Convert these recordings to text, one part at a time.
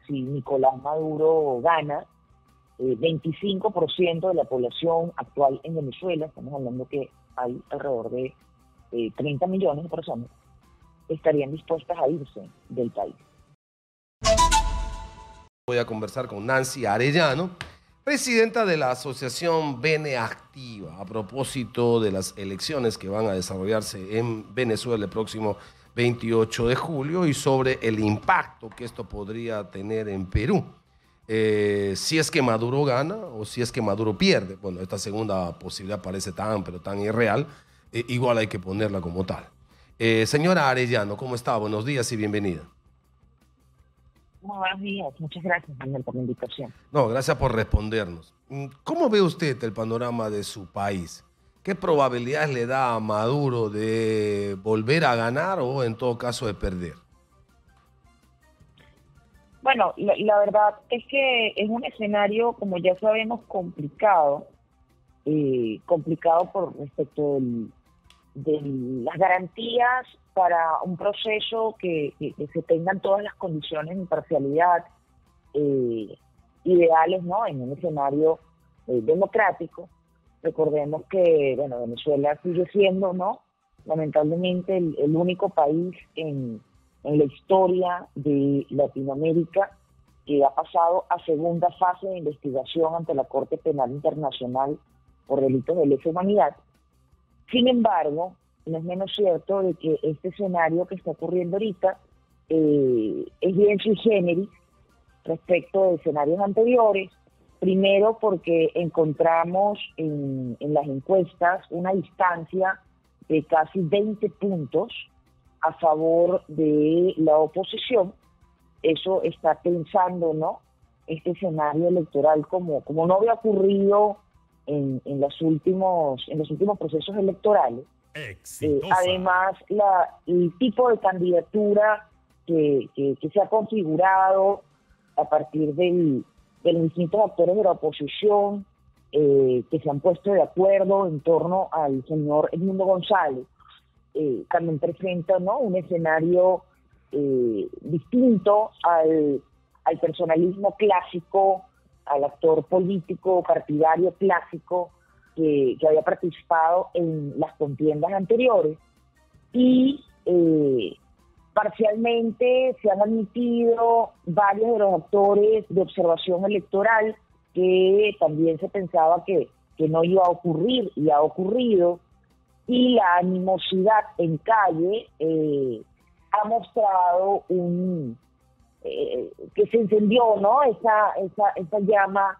si Nicolás Maduro gana, 25% de la población actual en Venezuela, estamos hablando que hay alrededor de 30 millones de personas, estarían dispuestas a irse del país. Voy a conversar con Nancy Arellano, presidenta de la asociación Bene Activa, a propósito de las elecciones que van a desarrollarse en Venezuela el próximo 28 de julio y sobre el impacto que esto podría tener en Perú. Si es que Maduro gana o si es que Maduro pierde. Bueno, esta segunda posibilidad parece pero tan irreal, igual hay que ponerla como tal. Señora Arellano, ¿cómo está? Buenos días y bienvenida. Muy buenos días, muchas gracias, Daniel, por la invitación. No, gracias por respondernos. ¿Cómo ve usted el panorama de su país? ¿Qué probabilidades le da a Maduro de volver a ganar o en todo caso de perder? Bueno, la verdad es que es un escenario, como ya sabemos, complicado por respecto de las garantías para un proceso que se tengan todas las condiciones de imparcialidad ideales, ¿no? En un escenario democrático. Recordemos que, bueno, Venezuela sigue siendo, ¿no?, lamentablemente el único país en la historia de Latinoamérica que ha pasado a segunda fase de investigación ante la Corte Penal Internacional por delitos de lesa humanidad. Sin embargo, no es menos cierto de que este escenario que está ocurriendo ahorita es bien sui generis respecto de escenarios anteriores. Primero porque encontramos en las encuestas una distancia de casi 20 puntos a favor de la oposición. Eso está pensando, ¿no?, este escenario electoral como no había ocurrido en los últimos procesos electorales. Además, el tipo de candidatura que se ha configurado a partir de los distintos actores de la oposición que se han puesto de acuerdo en torno al señor Edmundo González, también presenta, ¿no?, un escenario distinto al personalismo clásico, al actor político partidario clásico que había participado en las contiendas anteriores. Y parcialmente se han admitido varios de los actores de observación electoral que también se pensaba que no iba a ocurrir y ha ocurrido. Y la animosidad en calle ha mostrado que se encendió, ¿no?, esa llama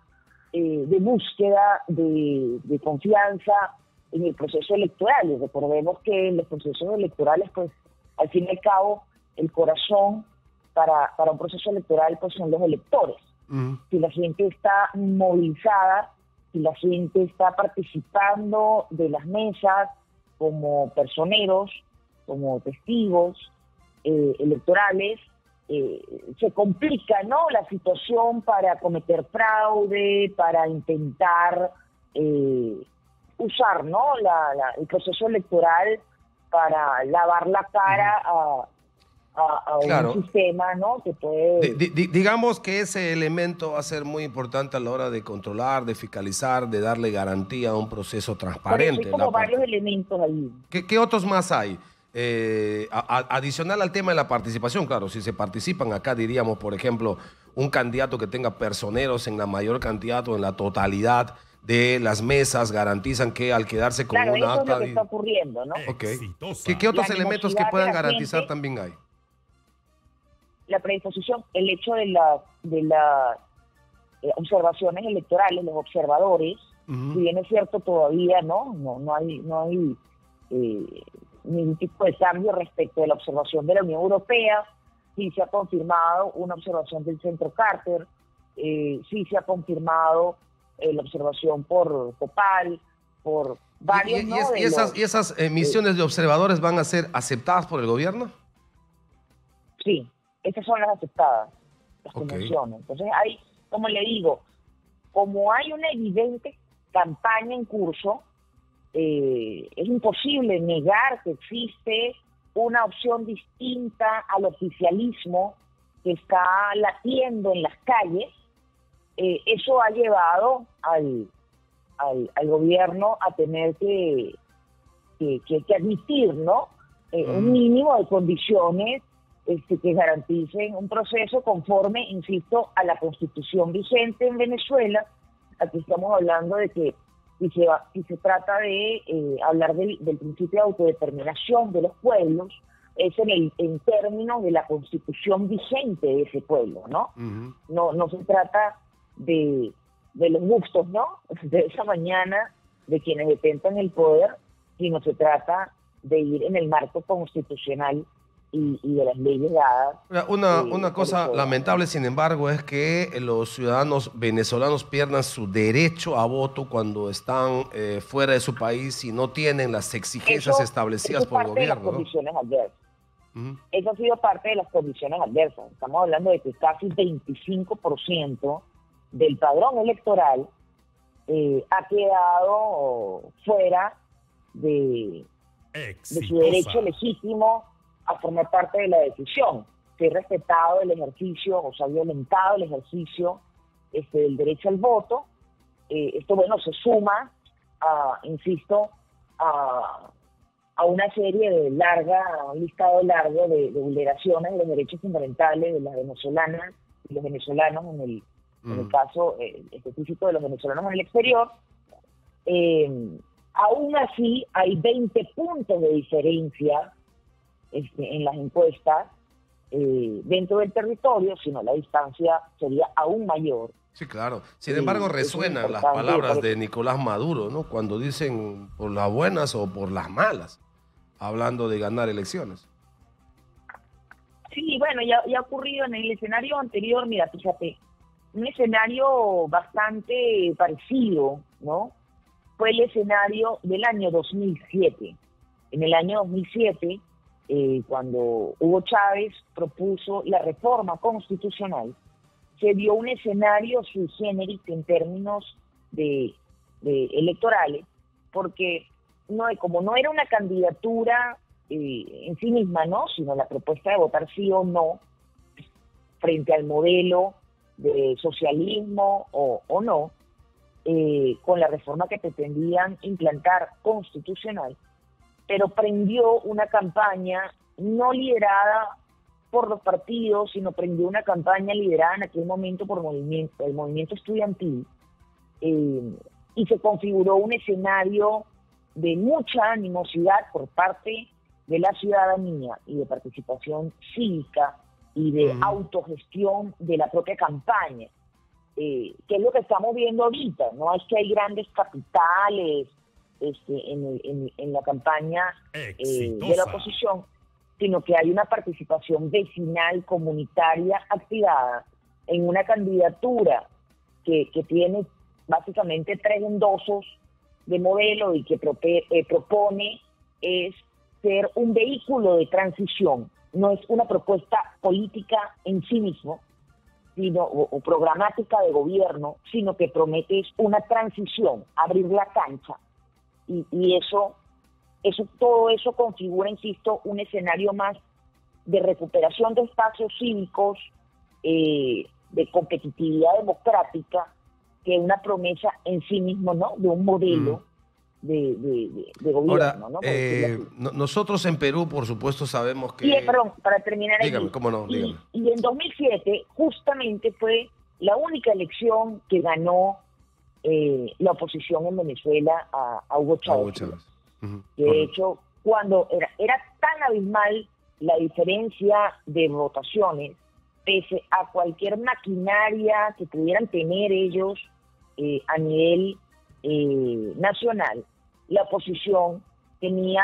de búsqueda de confianza en el proceso electoral. Y recordemos que en los procesos electorales, pues, al fin y al cabo, el corazón para un proceso electoral, pues, son los electores. Si la gente está movilizada, si la gente está participando de las mesas como personeros, como testigos electorales, se complica, ¿no?, la situación para cometer fraude, para intentar usar, ¿no?, el proceso electoral para lavar la cara a claro, un sistema, ¿no?, que puede... digamos que ese elemento va a ser muy importante a la hora de controlar, de fiscalizar, de darle garantía a un proceso transparente. Pero hay como varios elementos ahí. ¿Qué otros más hay? Adicional al tema de la participación, claro, si se participan acá, diríamos, por ejemplo, un candidato que tenga personeros en la mayor cantidad o en la totalidad de las mesas garantizan que al quedarse con una acta... Claro, eso es lo que está está ocurriendo, ¿no? Okay. ¿Qué otros elementos que puedan garantizar gente, también hay? La predisposición, el hecho de las observaciones electorales, los observadores, si bien es cierto todavía no hay ningún tipo de cambio respecto de la observación de la Unión Europea. Sí se ha confirmado una observación del Centro Carter, sí se ha confirmado la observación por COPAL, por varios... ¿Y esas misiones de observadores van a ser aceptadas por el gobierno? Sí, esas son las aceptadas, las convenciones. Entonces hay, como le digo, como hay una evidente campaña en curso, es imposible negar que existe una opción distinta al oficialismo que está latiendo en las calles, eso ha llevado al gobierno a tener que admitir, ¿no? Un mínimo de condiciones que garanticen un proceso conforme, insisto, a la Constitución vigente en Venezuela. Aquí estamos hablando de que si se trata de hablar del principio de autodeterminación de los pueblos, es en términos de la Constitución vigente de ese pueblo, ¿no? No se trata de los gustos, ¿no? De esa mañana de quienes detentan el poder, sino se trata de ir en el marco constitucional y de las leyes dadas. Una cosa lamentable, sin embargo, es que los ciudadanos venezolanos pierdan su derecho a voto cuando están fuera de su país y no tienen las exigencias establecidas por el gobierno, ¿no? Eso ha sido parte de las condiciones adversas. Estamos hablando de que casi 25% del padrón electoral ha quedado fuera de su derecho legítimo a formar parte de la decisión. Se ha respetado el ejercicio, o se ha violentado el ejercicio del derecho al voto. Esto, bueno, se suma, insisto, a una serie de un listado largo de vulneraciones de los derechos fundamentales de las venezolanas y los venezolanos, en el caso específico de los venezolanos en el exterior. Aún así, hay 20 puntos de diferencia en las encuestas dentro del territorio, sino la distancia sería aún mayor. Sí, claro. Sin embargo, resuenan las palabras de Nicolás Maduro, ¿no? Cuando dicen por las buenas o por las malas, hablando de ganar elecciones. Sí, bueno, ya ha ocurrido en el escenario anterior. Mira, fíjate, un escenario bastante parecido, ¿no? Fue el escenario del año 2007. En el año 2007, cuando Hugo Chávez propuso la reforma constitucional, se dio un escenario sui generis en términos de electorales, porque como no era una candidatura en sí misma, ¿no?, sino la propuesta de votar sí o no frente al modelo de socialismo o no, con la reforma que pretendían implantar constitucional, pero prendió una campaña no liderada por los partidos, sino prendió una campaña liderada en aquel momento por el movimiento estudiantil, y se configuró un escenario de mucha animosidad por parte de la ciudadanía y de participación cívica y de autogestión de la propia campaña, que es lo que estamos viendo ahorita. No es que hay grandes capitales en la campaña de la oposición, sino que hay una participación vecinal, comunitaria, activada en una candidatura que tiene básicamente 3 endosos de modelo y que propone es ser un vehículo de transición. No es una propuesta política en sí mismo, sino o programática de gobierno, sino que promete es una transición, abrir la cancha. Y todo eso configura, insisto, un escenario más de recuperación de espacios cívicos, de competitividad democrática, que una promesa en sí mismo, ¿no?, de un modelo de gobierno. Ahora, ¿no? Nosotros en Perú, por supuesto, sabemos que... Perdón, para terminar dígame, ahí. ¿cómo no? Dígame. Y en 2007 justamente fue la única elección que ganó la oposición en Venezuela a Hugo Chávez. De hecho, cuando era tan abismal la diferencia de votaciones, pese a cualquier maquinaria que pudieran tener ellos a nivel nacional, la oposición tenía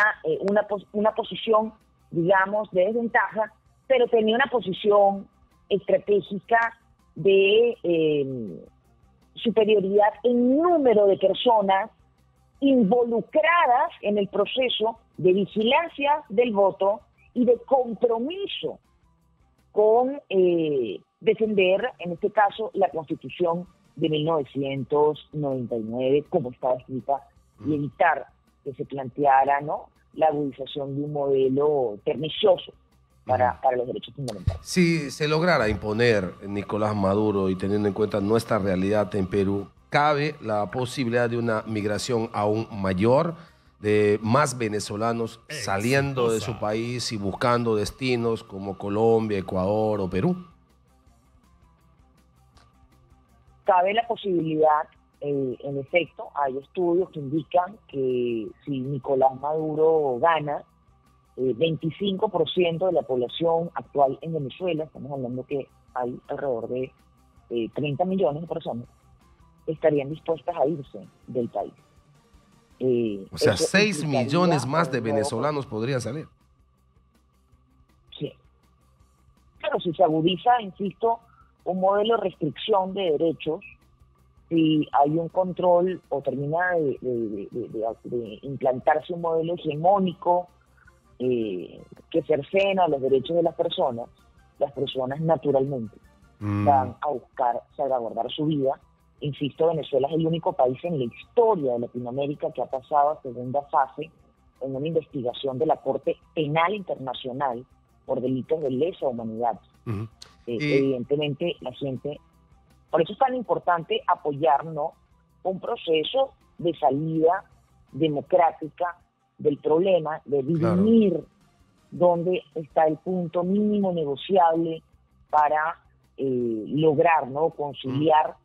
una posición, digamos, de desventaja, pero tenía una posición estratégica de superioridad en número de personas involucradas en el proceso de vigilancia del voto y de compromiso con defender, en este caso, la Constitución de 1999, como estaba escrita, y evitar que se planteara, ¿no?, la agudización de un modelo pernicioso para los derechos fundamentales. Si se lograra imponer Nicolás Maduro y teniendo en cuenta nuestra realidad en Perú, ¿cabe la posibilidad de una migración aún mayor, de más venezolanos saliendo de su país y buscando destinos como Colombia, Ecuador o Perú? Cabe la posibilidad, en efecto, hay estudios que indican que si Nicolás Maduro gana, 25% de la población actual en Venezuela, estamos hablando que hay alrededor de 30 millones de personas, estarían dispuestas a irse del país. O sea, 6 millones más de venezolanos podrían salir. Sí. Claro, si se agudiza, insisto, un modelo de restricción de derechos, si hay un control o termina de implantarse un modelo hegemónico que cercena los derechos de las personas naturalmente van a buscar salvaguardar su vida. Insisto, Venezuela es el único país en la historia de Latinoamérica que ha pasado a segunda fase en una investigación de la Corte Penal Internacional por delitos de lesa humanidad. Evidentemente, la gente... Por eso es tan importante apoyarnos un proceso de salida democrática del problema, de dirimir dónde está el punto mínimo negociable para lograr, ¿no?, conciliar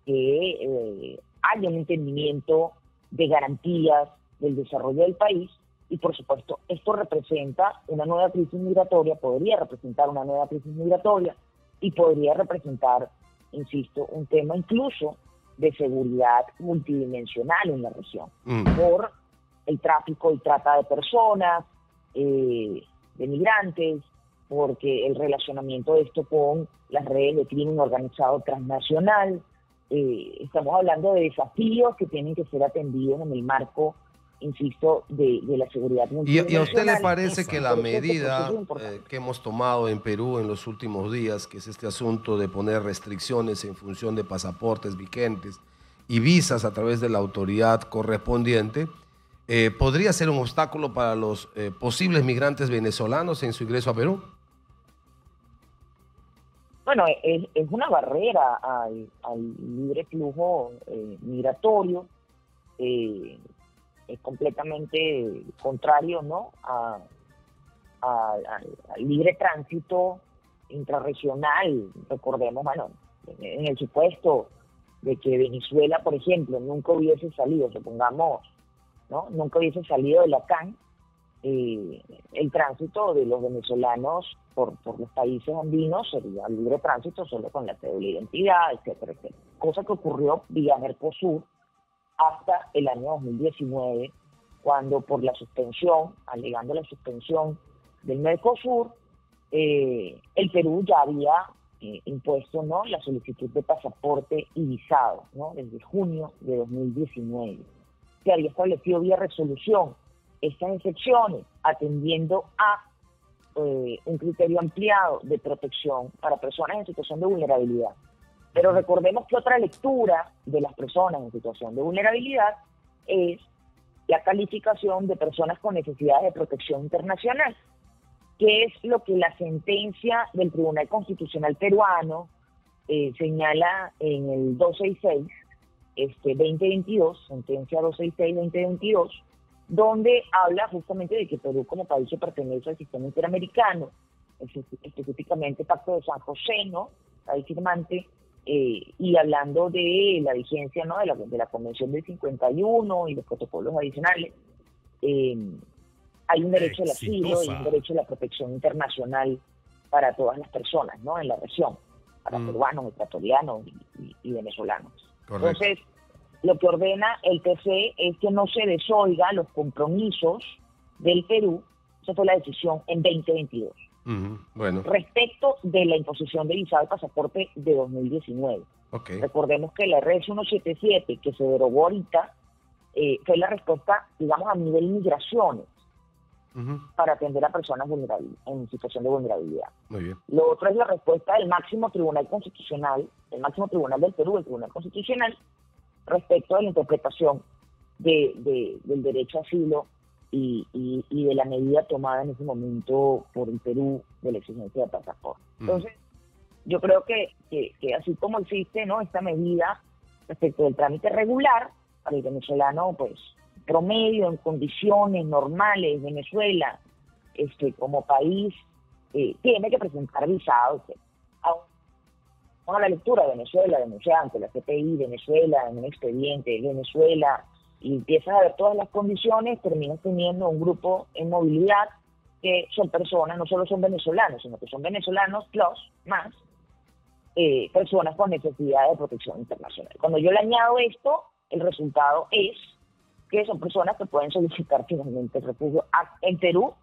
que haya un entendimiento de garantías del desarrollo del país. Y por supuesto, esto representa una nueva crisis migratoria, podría representar una nueva crisis migratoria y podría representar, insisto, un tema incluso de seguridad multidimensional en la región, por el tráfico y trata de personas, de migrantes, porque el relacionamiento de esto con las redes de crimen organizado transnacional. Estamos hablando de desafíos que tienen que ser atendidos en el marco, insisto, de la seguridad multidimensional. ¿Y a usted le parece que la medida que hemos tomado en Perú en los últimos días, que es este asunto de poner restricciones en función de pasaportes vigentes y visas a través de la autoridad correspondiente, podría ser un obstáculo para los posibles migrantes venezolanos en su ingreso a Perú? Bueno, es una barrera al libre flujo migratorio. Es completamente contrario, ¿no?, al libre tránsito intrarregional. Recordemos, bueno, en el supuesto de que Venezuela, por ejemplo, nunca hubiese salido, supongamos, ¿no?, nunca hubiese salido de la CAN, el tránsito de los venezolanos por los países andinos sería libre tránsito solo con la cédula de identidad, etcétera, etcétera. Cosa que ocurrió vía Mercosur hasta el año 2019, cuando por la suspensión, alegando la suspensión del Mercosur, el Perú ya había impuesto, ¿no?, la solicitud de pasaporte y visado, ¿no?, desde junio de 2019. Se había establecido vía resolución estas excepciones, atendiendo a un criterio ampliado de protección para personas en situación de vulnerabilidad. Pero recordemos que otra lectura de las personas en situación de vulnerabilidad es la calificación de personas con necesidades de protección internacional, que es lo que la sentencia del Tribunal Constitucional peruano señala en el 266-2022, sentencia 266-2022, donde habla justamente de que Perú como país se pertenece al sistema interamericano, específicamente Pacto de San José, ¿no?, país firmante, y hablando de la vigencia, ¿no?, de la Convención del 51 y los protocolos adicionales. Hay un derecho al asilo y un derecho a la protección internacional para todas las personas, ¿no?, en la región, para peruanos, ecuatorianos y venezolanos. Correcto. Entonces, lo que ordena el TC es que no se desoiga los compromisos del Perú. Esa fue la decisión en 2022. Bueno. Respecto de la imposición de visado y pasaporte de 2019. Recordemos que la RS 177, que se derogó ahorita, fue la respuesta, digamos, a nivel migraciones, para atender a personas vulnerables, en situación de vulnerabilidad. Muy bien. Lo otro es la respuesta del máximo tribunal constitucional, el máximo tribunal del Perú, el Tribunal Constitucional, respecto a la interpretación del derecho a asilo y de la medida tomada en ese momento por el Perú de la exigencia de pasaporte. Entonces, yo creo que así como existe, ¿no?, esta medida respecto del trámite regular, para el venezolano, pues, promedio, en condiciones normales, Venezuela, como país, tiene que presentar visados. A la lectura de Venezuela, denunciante, la CPI, Venezuela, en un expediente, Venezuela, y empiezas a ver todas las condiciones, terminas teniendo un grupo en movilidad que son personas, no solo son venezolanos, sino que son venezolanos plus, más, personas con necesidad de protección internacional. Cuando yo le añado esto, el resultado es que son personas que pueden solicitar finalmente refugio en Perú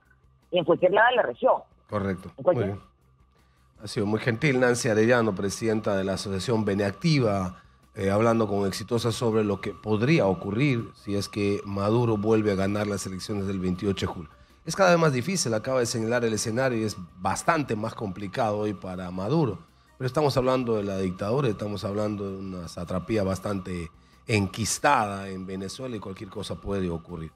y en cualquier lado de la región. Correcto. Muy bien. Ha sido muy gentil Nancy Arellano, presidenta de la Asociación Beneactiva, hablando con Exitosa sobre lo que podría ocurrir si es que Maduro vuelve a ganar las elecciones del 28 de julio. Es cada vez más difícil, acaba de señalar el escenario, y es bastante más complicado hoy para Maduro. Pero estamos hablando de la dictadura, estamos hablando de una satrapía bastante enquistada en Venezuela y cualquier cosa puede ocurrir.